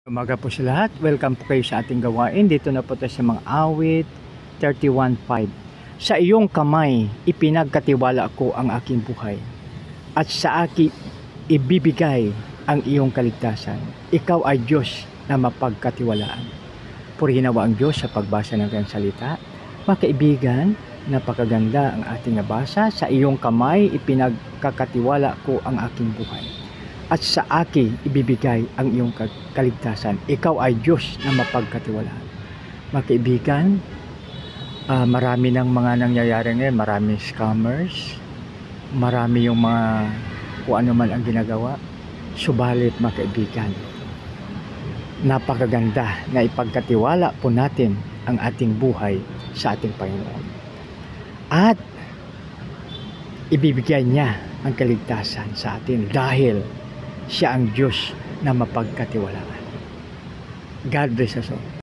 Umaga po sa lahat. Welcome po kayo sa ating gawain. Dito na po tayo sa mga awit 31:5. Sa iyong kamay ipinagkatiwala ko ang aking buhay, at sa akin ibibigay ang iyong kaligtasan. Ikaw ay Diyos na mapagkatiwalaan. Purihin nawa ang Diyos sa pagbasa ng kanyang salita. Mga kaibigan, napakaganda ang ating nabasa. Sa iyong kamay ipinagkakatiwala ko ang aking buhay, at sa akin ibibigay ang iyong kaligtasan. Ikaw ay Diyos na mapagkatiwalaan. Mga kaibigan, marami ng mga nangyayari ngayon. Marami scammers, marami yung mga kung ano man ang ginagawa. Subalit mga kaibigan, napakaganda na ipagkatiwala po natin ang ating buhay sa ating Panginoon, at ibibigay niya ang kaligtasan sa atin dahil siya ang Diyos na mapagkatiwalaan. God bless us all.